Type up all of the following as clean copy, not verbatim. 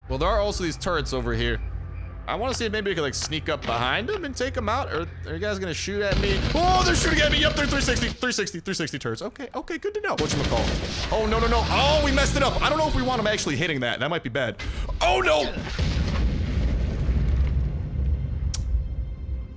Well, there are also these turrets over here. I want to see if maybe we could like sneak up behind them and take them out. Or are you guys gonna shoot at me? Oh, they're shooting at me. Yep, they're 360 turrets. Okay, good to know. Whatchamacallit? Oh, no. Oh, we messed it up. I don't know if we want them actually hitting that. That might be bad. Oh, no.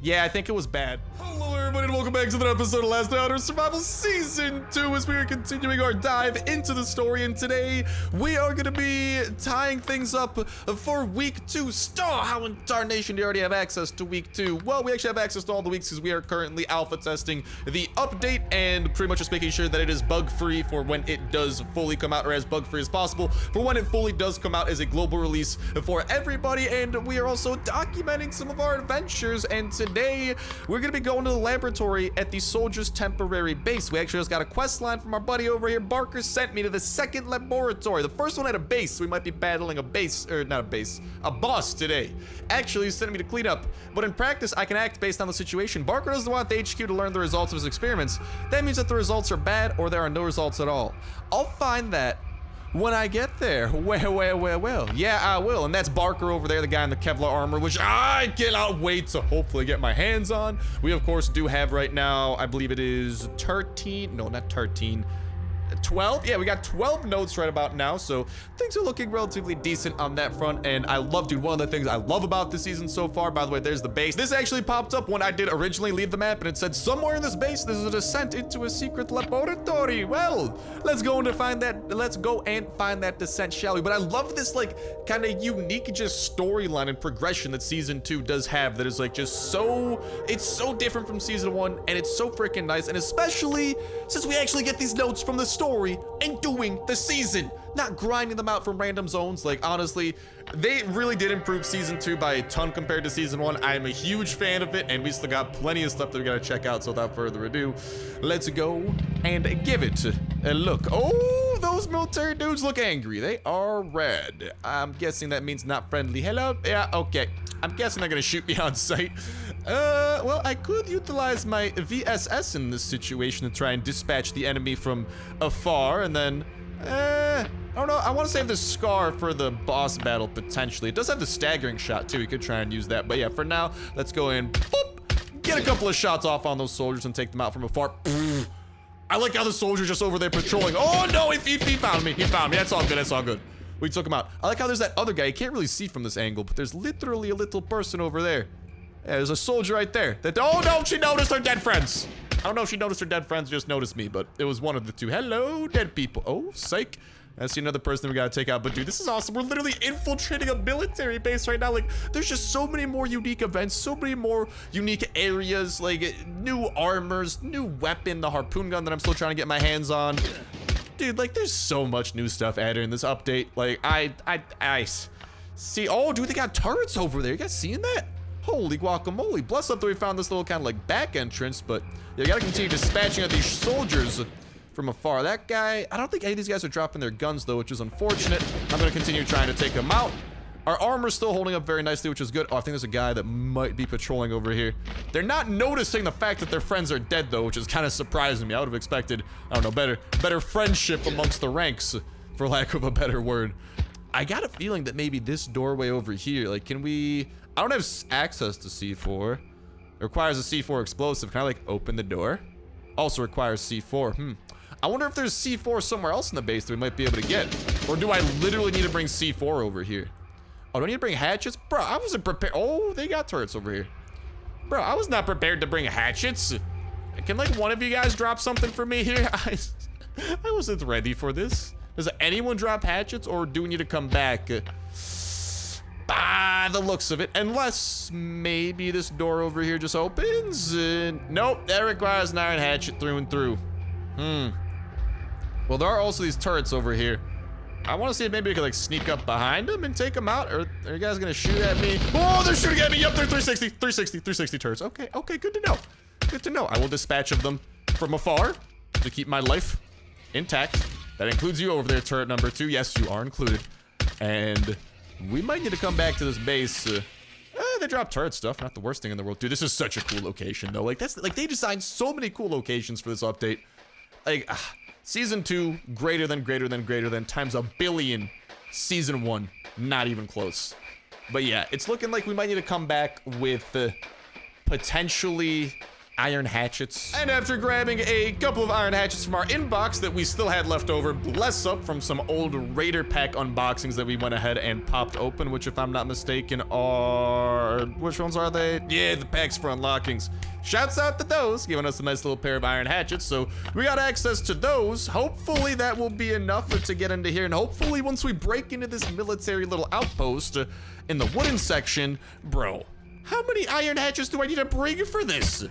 Yeah, I think it was bad. Hello everybody and welcome back to another episode of Last Hour Survival Season 2 as we are continuing our dive into the story, and today we are going to be tying things up for week 2. How in tarnation do you already have access to week 2? Well, we actually have access to all the weeks because we are currently alpha testing the update and pretty much just making sure that it is bug free for when it does fully come out, or as bug free as possible for when it fully does come out as a global release for everybody. And we are also documenting some of our adventures, and today we're going to be going to the laboratory at the soldiers' temporary base. We actually just got a quest line from our buddy over here. Barker sent me to the second laboratory. The first one had a base, so we might be battling a base, or not a base, a boss today. Actually, he's sending me to clean up, but in practice, I can act based on the situation. Barker doesn't want the HQ to learn the results of his experiments. That means that the results are bad or there are no results at all. I'll find that when I get there. Well. Yeah, I will. And that's Barker over there, the guy in the Kevlar armor, which I cannot wait to hopefully get my hands on. We, of course, do have right now, I believe it is 13. No, not 13. 12? Yeah, we got 12 notes right about now, so things are looking relatively decent on that front. And I love, dude, one of the things I love about this season so far, by the way, there's the base. This actually popped up when I did originally leave the map, and it said somewhere in this base there's a descent into a secret laboratory. Well, let's go and find that descent, shall we? But I love this like kind of unique just storyline and progression that season 2 does have, that is like just so, it's so different from season 1, and it's so freaking nice. And especially since we actually get these notes from the story and doing the season, not grinding them out from random zones. Like, honestly, they really did improve season 2 by a ton compared to season 1. I am a huge fan of it, and we still got plenty of stuff that we gotta check out. So without further ado, let's go and give it a look. Oh, those military dudes look angry. They are red. I'm guessing that means not friendly. Hello? Yeah, okay. I'm guessing they're gonna shoot me on sight. Well, I could utilize my VSS in this situation to try and dispatch the enemy from afar, and then, I don't know, I want to save the Scar for the boss battle, potentially. It does have the staggering shot, too. We could try and use that, but yeah, for now, let's go in, boop, get a couple of shots off on those soldiers and take them out from afar. I like how the soldier's just over there patrolling. Oh, no, he found me. He found me. That's all good. We took him out. I like how there's that other guy. You can't really see from this angle, but there's literally a little person over there. Yeah, there's a soldier right there. Oh, no, she noticed her dead friends. I don't know if she noticed her dead friends or just noticed me, but it was one of the two. Hello, dead people. Oh, psych. I see another person that we gotta take out. But dude, this is awesome. We're literally infiltrating a military base right now. Like, there's just so many more unique events, so many more unique areas, like new armors, new weapon, the harpoon gun that I'm still trying to get my hands on. Dude, like, there's so much new stuff added in this update. Like, I see. Oh, dude, they got turrets over there. You guys seeing that? Holy guacamole. Bless up that we found this little kind of like back entrance, but you gotta continue dispatching of these soldiers from afar. That guy, I don't think any of these guys are dropping their guns though, which is unfortunate. I'm gonna continue trying to take them out. Our armor's still holding up very nicely, which is good. Oh, I think there's a guy that might be patrolling over here. They're not noticing the fact that their friends are dead though, which is kind of surprising me. I would have expected, I don't know, better friendship amongst the ranks, for lack of a better word. I got a feeling that maybe this doorway over here, like, can we, I don't have access to C4. It requires a C4 explosive. Can I like open the door? Also requires C4. I wonder if there's C4 somewhere else in the base that we might be able to get. Or do I literally need to bring C4 over here? Oh, do I need to bring hatchets? Bro, I wasn't prepared. Oh, they got turrets over here. Bro, I was not prepared to bring hatchets. Can like one of you guys drop something for me here? I wasn't ready for this. Does anyone drop hatchets, or do we need to come back? The looks of it. Unless maybe this door over here just opens. Nope, that requires an iron hatchet through and through. Well, there are also these turrets over here. I want to see if maybe we could like sneak up behind them and take them out. Or are you guys gonna shoot at me? Oh, they're shooting at me. Yep, they're 360 turrets. Okay, good to know. Good to know. I will dispatch of them from afar to keep my life intact. That includes you over there, turret number 2. Yes, you are included. And we might need to come back to this base. They drop turret stuff, not the worst thing in the world. Dude, this is such a cool location though. Like, that's like, they designed so many cool locations for this update. Like, season 2, greater than times a billion Season 1, not even close. But yeah, it's looking like we might need to come back with potentially iron hatchets. And after grabbing a couple of iron hatchets from our inbox that we still had left over, bless up from some old Raider pack unboxings that we went ahead and popped open, which if I'm not mistaken are, which ones are they? Yeah, the packs for unlockings. Shouts out to those, giving us a nice little pair of iron hatchets. So we got access to those. Hopefully that will be enough to get into here. And hopefully once we break into this military little outpost in the wooden section, bro, how many iron hatchets do I need to bring for this?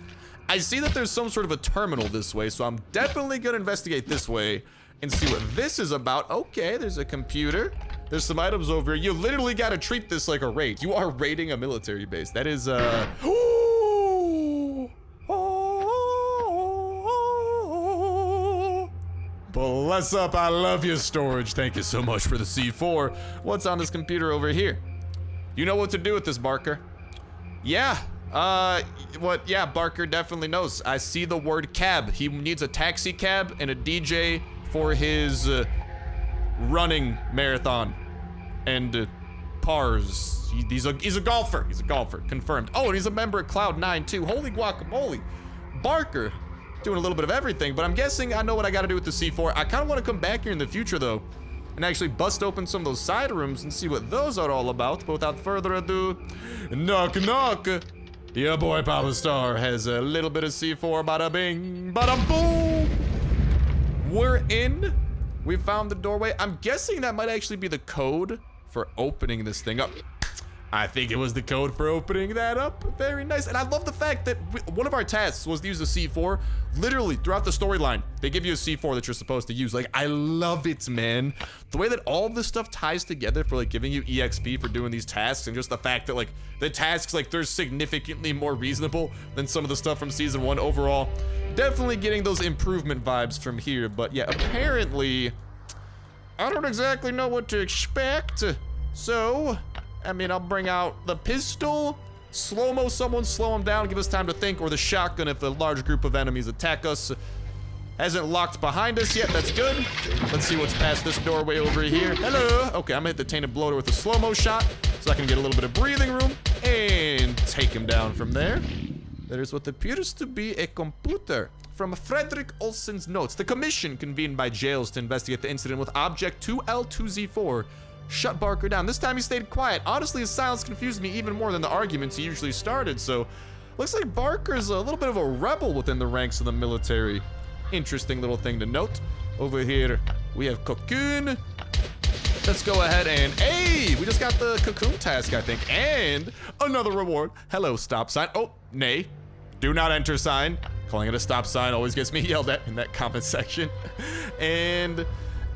I see that there's some sort of a terminal this way, so I'm definitely gonna investigate this way and see what this is about. Okay, there's a computer. There's some items over here. You literally gotta treat this like a raid. You are raiding a military base. That is, bless up, I love you, storage. Thank you so much for the C4. What's on this computer over here? You know what to do with this, Barker. Yeah. Yeah, Barker definitely knows. I see the word cab. He needs a taxi cab and a DJ for his running marathon and pars. He's a golfer. He's a golfer, confirmed. Oh, and he's a member of Cloud9 too. Holy guacamole. Barker doing a little bit of everything, but I'm guessing I know what I gotta do with the C4. I kind of want to come back here in the future though and actually bust open some of those side rooms and see what those are all about. But without further ado, knock knock. Your boy Papa Star has a little bit of C4, bada bing, bada boom. We're in. We found the doorway. I'm guessing that might actually be the code for opening this thing up. I think it was the code for opening that up. Very nice. And I love the fact that one of our tasks was to use the C4. Literally, throughout the storyline, they give you a C4 that you're supposed to use. Like, I love it, man. The way that all of this stuff ties together for, like, giving you EXP for doing these tasks, and just the fact that, like, the tasks, like, they're significantly more reasonable than some of the stuff from Season 1 overall. Definitely getting those improvement vibes from here. But, yeah, apparently, I don't exactly know what to expect. So, I mean, I'll bring out the pistol, slow-mo someone, slow them down, give us time to think, or the shotgun if a large group of enemies attack us. Hasn't locked behind us yet, that's good. Let's see what's past this doorway over here. Hello. Okay, I'm gonna hit the tainted bloater with a slow-mo shot so I can get a little bit of breathing room and take him down from there. There's what appears to be a computer. From Frederick Olsen's notes, the commission convened by jails to investigate the incident with object 2L2Z4. Shut Barker down. This time he stayed quiet. Honestly, his silence confused me even more than the arguments he usually started, so looks like Barker's a little bit of a rebel within the ranks of the military. Interesting little thing to note. Over here, we have Cocoon. Let's go ahead and, hey, we just got the Cocoon task, I think, and another reward. Hello, stop sign. Oh, nay. Do not enter sign. Calling it a stop sign always gets me yelled at in that comment section. And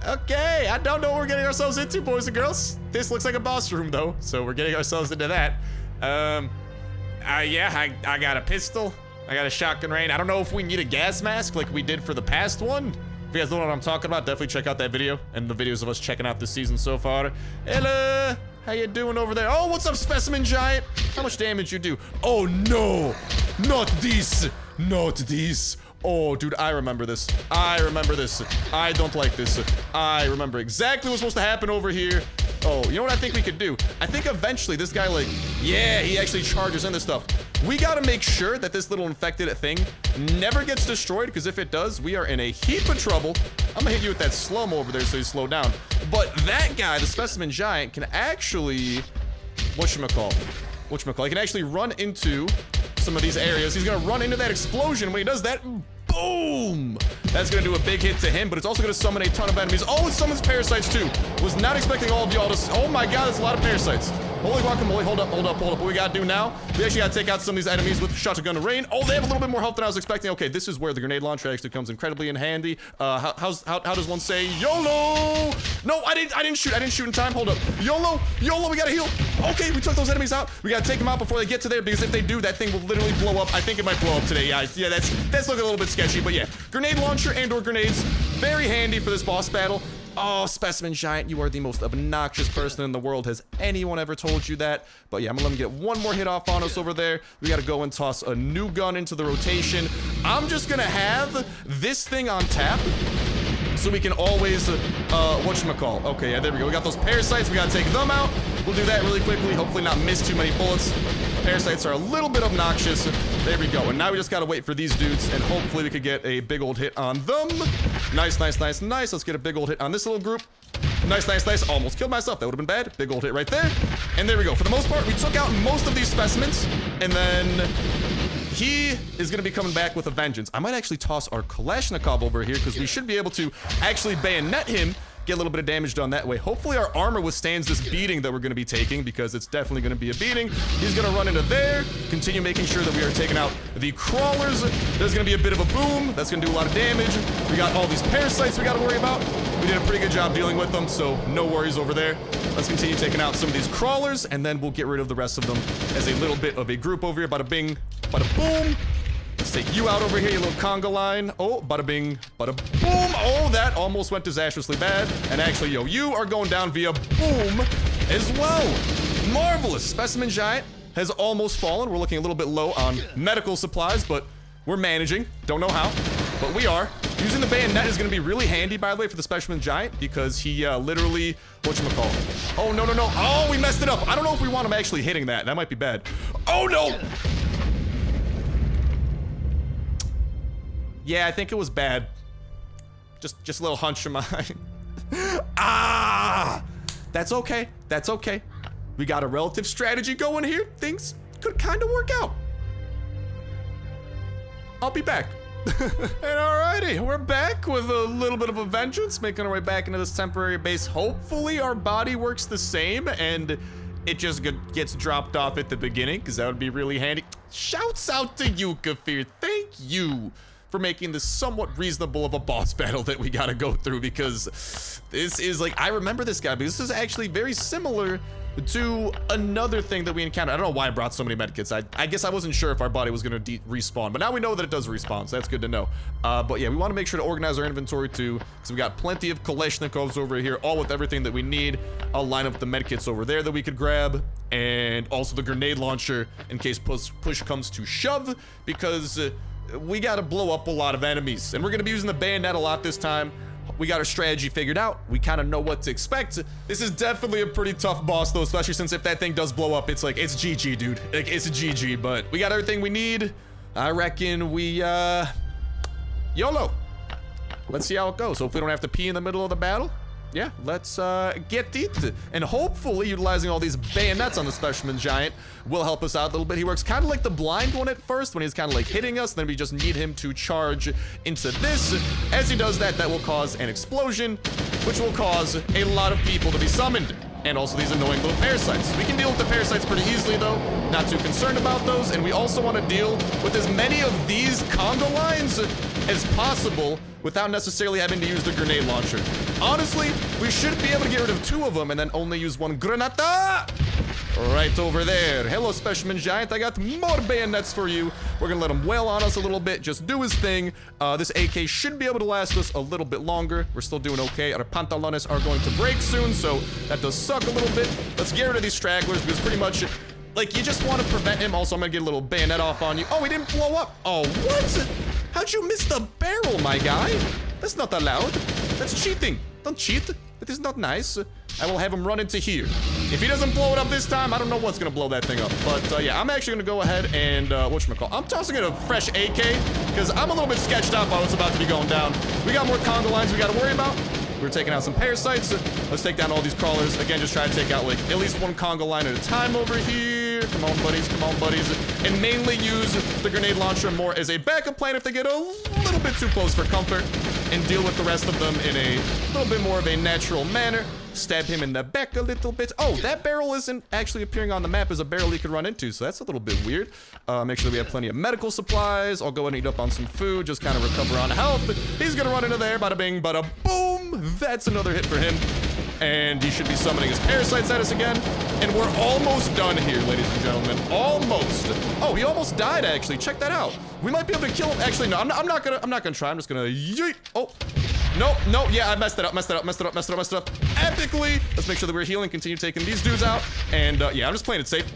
okay, I don't know what we're getting ourselves into, boys and girls. This looks like a boss room, though, so we're getting ourselves into that. Yeah, I got a pistol. I got a shotgun rain. I don't know if we need a gas mask like we did for the past one. If you guys don't know what I'm talking about, definitely check out that video and the videos of us checking out this season so far. Hello, how you doing over there? Oh, what's up, Specimen Giant? How much damage you do? Oh, no, not this, not this. Oh, dude, I remember this. I remember this. I don't like this. I remember exactly what's supposed to happen over here. Oh, you know what I think we could do? I think eventually this guy, like, yeah, he actually charges into stuff. We gotta make sure that this little infected thing never gets destroyed, because if it does, we are in a heap of trouble. I'm gonna hit you with that slow-mo over there so you slow down. But that guy, the Specimen Giant, can actually, whatchamacall, he can actually run into some of these areas. He's gonna run into that explosion. When he does that, boom! That's gonna do a big hit to him, but it's also gonna summon a ton of enemies. Oh, it summons parasites too. Was not expecting all of y'all to, oh my god, that's a lot of parasites. Holy guacamole, hold up. What we gotta do now, we actually gotta take out some of these enemies with shotgun rain. Oh, they have a little bit more health than I was expecting. Okay, this is where the grenade launcher actually comes incredibly in handy. How does one say YOLO? No, I didn't shoot in time. Hold up. YOLO, we gotta heal. Okay, we took those enemies out. We gotta take them out before they get to there, because if they do, that thing will literally blow up. I think it might blow up today, guys. Yeah, that's looking a little bit sketchy, but yeah. Grenade launcher and/or grenades, very handy for this boss battle. Oh, Specimen Giant, you are the most obnoxious person in the world. Has anyone ever told you that? But yeah, I'm gonna let him get one more hit off on us over there. We gotta go and toss a new gun into the rotation. I'm just gonna have this thing on tap so we can always, whatchamacall. Okay, yeah, there we go. We got those parasites. We gotta take them out. We'll do that really quickly. Hopefully not miss too many bullets. Parasites are a little bit obnoxious. There we go. And now we just gotta wait for these dudes, and hopefully we could get a big old hit on them. Nice, nice, nice, nice. Let's get a big old hit on this little group. Nice, nice, nice. Almost killed myself. That would have been bad. Big old hit right there. And there we go. For the most part, we took out most of these specimens, and then he is going to be coming back with a vengeance. I might actually toss our Kalashnikov over here because we should be able to actually bayonet him, get a little bit of damage done that way. Hopefully our armor withstands this beating that we're going to be taking, because it's definitely going to be a beating. He's going to run into there, continue making sure that we are taking out the crawlers. There's going to be a bit of a boom. That's going to do a lot of damage. We got all these parasites we got to worry about. We did a pretty good job dealing with them, so no worries over there. Let's continue taking out some of these crawlers, and then we'll get rid of the rest of them as a little bit of a group over here. Bada bing, bada boom. Let's take you out over here, you little conga line. Oh, bada bing, bada boom. Oh, that almost went disastrously bad. And actually, yo, you are going down via boom as well. Marvelous. Specimen Giant has almost fallen. We're looking a little bit low on medical supplies, but we're managing. Don't know how, but we are. Using the bayonet is going to be really handy, by the way, for the Specimen Giant, because he literally, whatchamacall. Oh, no, no, no. Oh, we messed it up. I don't know if we want him actually hitting that. That might be bad. Oh, no. Yeah, I think it was bad. Just a little hunch of mine. Ah! That's okay. That's okay. We got a relative strategy going here. Things could kind of work out. I'll be back. And alrighty, we're back with a little bit of a vengeance, making our way back into this temporary base. Hopefully our body works the same and it just gets dropped off at the beginning, because that would be really handy. Shouts out to you, Kafir. Thank you for making this somewhat reasonable of a boss battle that we gotta go through, because this is like, I remember this guy, because this is actually very similar to another thing that we encountered. I don't know why I brought so many medkits. I guess I wasn't sure if our body was gonna respawn, but now we know that it does respawn, so that's good to know. But yeah, we want to make sure to organize our inventory too, because we got plenty of Kalashnikovs over here, all with everything that we need. I'll line up the medkits over there that we could grab, and also the grenade launcher in case push comes to shove, because we gotta blow up a lot of enemies, and we're gonna be using the bayonet a lot this time. We got our strategy figured out. We kind of know what to expect. This is definitely a pretty tough boss, though, especially since if that thing does blow up, it's like, it's GG, dude. Like, it's a GG, but we got everything we need. I reckon we, YOLO. Let's see how it goes. Hopefully we don't have to pee in the middle of the battle. Yeah, let's get it. And hopefully utilizing all these bayonets on the Specimen Giant will help us out a little bit. He works kind of like the blind one at first, when he's kind of like hitting us, then we just need him to charge into this. As he does that, that will cause an explosion, which will cause a lot of people to be summoned. And also these annoying little parasites. We can deal with the parasites pretty easily, though. Not too concerned about those. And we also want to deal with as many of these conga lines as possible without necessarily having to use the grenade launcher. Honestly, we should be able to get rid of 2 of them and then only use 1 granata right over there. Hello, Specimen Giant. I got more bayonets for you. We're gonna let him wail on us a little bit, just do his thing. This AK should be able to last us a little bit longer. We're still doing okay. Our pantalones are going to break soon, so that does suck a little bit. Let's get rid of these stragglers, because pretty much, like, you just want to prevent him. Also, I'm gonna get a little bayonet off on you. Oh, he didn't blow up. Oh, what? How'd you miss the barrel, my guy? That's not allowed. That's cheating. Don't cheat. That is not nice. I will have him run into here. If he doesn't blow it up this time, I don't know what's gonna blow that thing up. But yeah, I'm actually gonna go ahead and whatchamacall. I'm tossing in a fresh AK because I'm a little bit sketched out by what's about to be going down. We got more conga lines we gotta worry about. We're taking out some parasites. Let's take down all these crawlers. Again, just try to take out like at least 1 conga line at a time over here. Come on, buddies. Come on, buddies. And mainly use the grenade launcher more as a backup plan if they get a little bit too close for comfort, and deal with the rest of them in a little bit more of a natural manner. Stab him in the back a little bit. Oh, that barrel isn't actually appearing on the map as a barrel he could run into, so that's a little bit weird. Make sure that we have plenty of medical supplies. I'll go ahead and eat up on some food, just kind of recover on health. He's gonna run into there, bada bing, bada boom. That's another hit for him. And he should be summoning his parasites at us again. And we're almost done here, ladies and gentlemen. Almost. Oh, he almost died, actually. Check that out. We might be able to kill him. Actually, no, I'm not gonna try. I'm just gonna yeet. Oh. No, yeah, I messed it up. Epically. Let's make sure that we're healing, continue taking these dudes out. And yeah, I'm just playing it safe.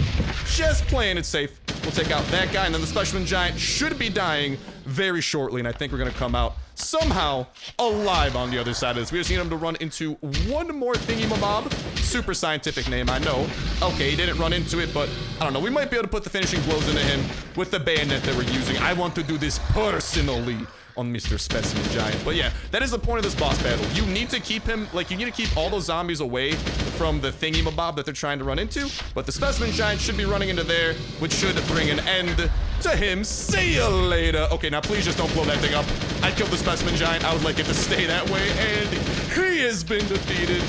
Just playing it safe. We'll take out that guy, and then the Specimen Giant should be dying very shortly, and I think we're gonna come out somehow alive on the other side of this. We just need him to run into one more thingy-mabob. Super scientific name, I know. Okay, he didn't run into it, but I don't know. We might be able to put the finishing blows into him with the bayonet that we're using. I want to do this personally on Mr. Specimen Giant. But yeah, that is the point of this boss battle. You need to keep him, like, you need to keep all those zombies away from the thingy-mabob that they're trying to run into. But the Specimen Giant should be running into there, which should bring an end to him. See you later. Okay, now please just don't blow that thing up. I killed the Specimen Giant. I would like it to stay that way. And he has been defeated.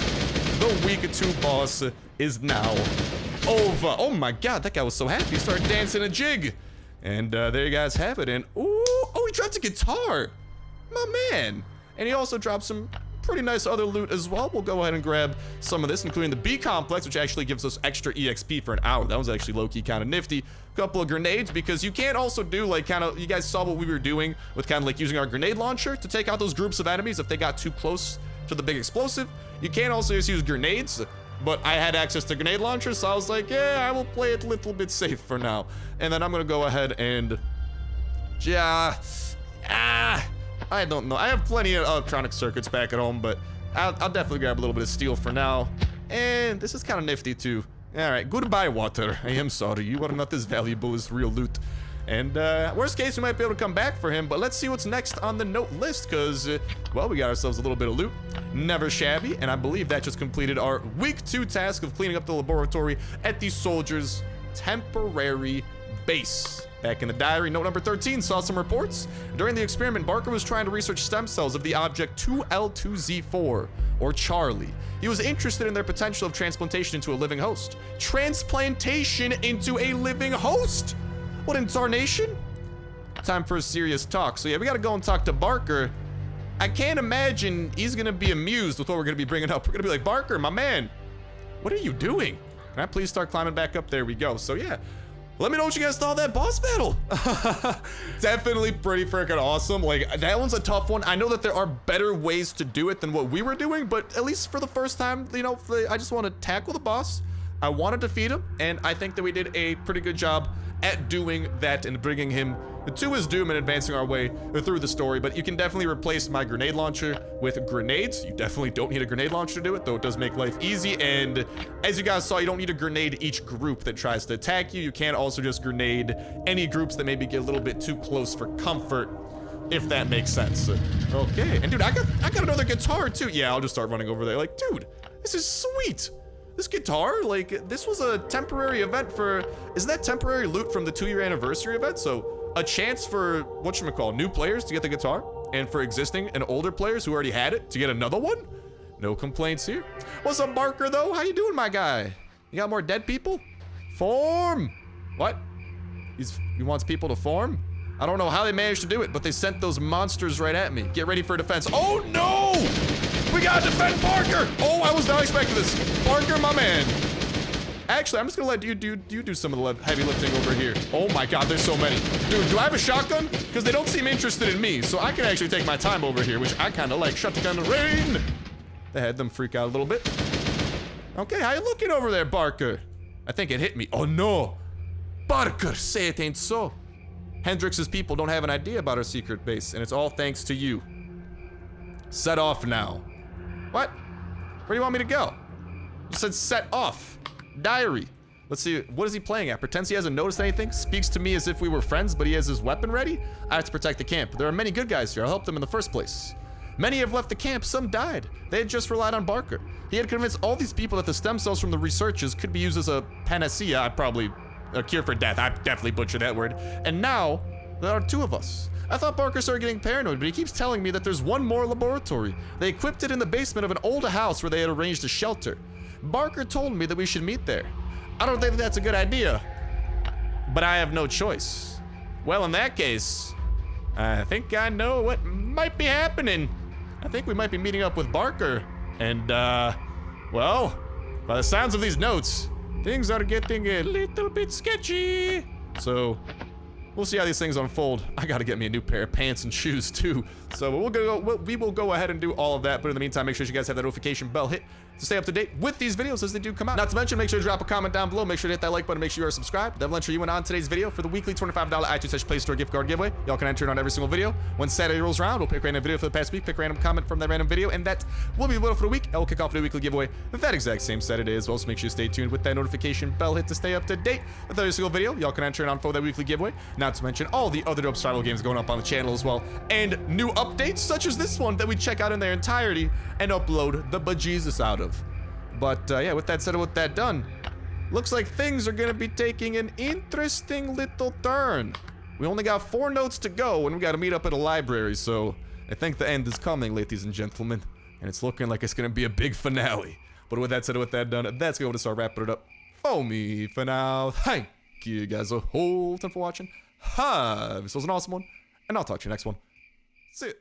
The week 2 boss is now over. Oh my god, that guy was so happy. He started dancing a jig. And there you guys have it. And ooh, oh, he dropped a guitar. My man. And he also dropped some pretty nice other loot as well. We'll go ahead and grab some of this, including the B complex, which actually gives us extra EXP for an hour. That was actually low-key kind of nifty. Couple of grenades, because you can't also do like kind of, you guys saw what we were doing with kind of like using our grenade launcher to take out those groups of enemies if they got too close to the big explosive. You can't also just use grenades, but I had access to grenade launchers, so I was like, yeah, I will play it a little bit safe for now. And then I'm gonna go ahead and I don't know. I have plenty of electronic circuits back at home, but I'll definitely grab a little bit of steel for now. And this is kind of nifty too. All right, goodbye, water. I am sorry. You are not as valuable as real loot. And worst case, we might be able to come back for him, but let's see what's next on the note list, because, well, we got ourselves a little bit of loot. Never shabby, and I believe that just completed our week 2 task of cleaning up the laboratory at the soldiers' temporary base. Back in the diary, note number 13 saw some reports. During the experiment, Barker was trying to research stem cells of the object 2L2Z4, or Charlie. He was interested in their potential of transplantation into a living host. Transplantation into a living host? What in tarnation? Time for a serious talk. So yeah, we gotta go and talk to Barker. I can't imagine he's gonna be amused with what we're gonna be bringing up. We're gonna be like, Barker, my man, what are you doing? Can I please start climbing back up? There we go. So yeah, let me know what you guys thought of that boss battle. Definitely pretty freaking awesome. Like, that one's a tough one. I know that there are better ways to do it than what we were doing, but at least for the first time, you know, I just want to tackle the boss. I want to defeat him, and I think that we did a pretty good job at doing that and bringing him to his doom and advancing our way through the story. But you can definitely replace my grenade launcher with grenades. You definitely don't need a grenade launcher to do it, though it does make life easy. And as you guys saw, you don't need to grenade each group that tries to attack you. You can also just grenade any groups that maybe get a little bit too close for comfort, if that makes sense. Okay, and dude, I got another guitar too. Yeah, I'll just start running over there. Like, dude, this is sweet. This guitar, like, this was a temporary event for, isn't that temporary loot from the 2-year anniversary event? So a chance for, whatchamacallit, new players to get the guitar, and for existing and older players who already had it to get another one? No complaints here. What's up, Barker, though? How you doing, my guy? You got more dead people? Form! What? He wants people to form? I don't know how they managed to do it, but they sent those monsters right at me. Get ready for defense. Oh, no! We gotta defend Barker! Oh, I was not expecting this. Barker, my man. Actually, I'm just gonna let you do some of the heavy lifting over here. Oh my god, there's so many. Dude, do I have a shotgun? Because they don't seem interested in me, so I can actually take my time over here, which I kind of like. Shotgun rain! They had them freak out a little bit. Okay, how you looking over there, Barker? I think it hit me. Oh no! Barker, say it ain't so. Hendrix's people don't have an idea about our secret base, and it's all thanks to you. Set off now. What? Where do you want me to go? You said set off. Diary. Let's see, what is he playing at? Pretends he hasn't noticed anything? Speaks to me as if we were friends, but he has his weapon ready? I have to protect the camp. There are many good guys here. I'll help them in the first place. Many have left the camp. Some died. They had just relied on Barker. He had convinced all these people that the stem cells from the researches could be used as a panacea. A cure for death. I definitely butchered that word. And now, there are 2 of us. I thought Barker started getting paranoid, but he keeps telling me that there's one more laboratory. They equipped it in the basement of an old house where they had arranged a shelter. Barker told me that we should meet there. I don't think that's a good idea, but I have no choice. Well, in that case, I think I know what might be happening. I think we might be meeting up with Barker. And, well, by the sounds of these notes, things are getting a little bit sketchy. So, we'll see how these things unfold. I gotta get me a new pair of pants and shoes too. So we will go ahead and do all of that. But in the meantime, make sure you guys have that notification bell hit to stay up to date with these videos as they do come out. Not to mention, make sure to drop a comment down below. Make sure to hit that like button. Make sure you are subscribed. That will enter you in on today's video for the weekly $25 iTunes Play Store gift card giveaway. Y'all can enter it on every single video. When Saturday rolls around, we'll pick a random video for the past week, pick a random comment from that random video, and that will be the winner for the week. And we'll kick off the weekly giveaway that exact same Saturday as well. So make sure you stay tuned with that notification bell hit to stay up to date with every single video. Y'all can enter it on for that weekly giveaway. Not to mention all the other dope survival games going up on the channel as well, and new updates such as this one that we check out in their entirety and upload the bejesus out of. But yeah, with that said and with that done, looks like things are gonna be taking an interesting little turn. We only got 4 notes to go and we gotta meet up at a library, so I think the end is coming, ladies and gentlemen, and it's looking like it's gonna be a big finale. But with that said and with that done, that's going to start wrapping it up for me for now. Thank you guys a whole ton for watching. This was an awesome one, and I'll talk to you next one. See ya.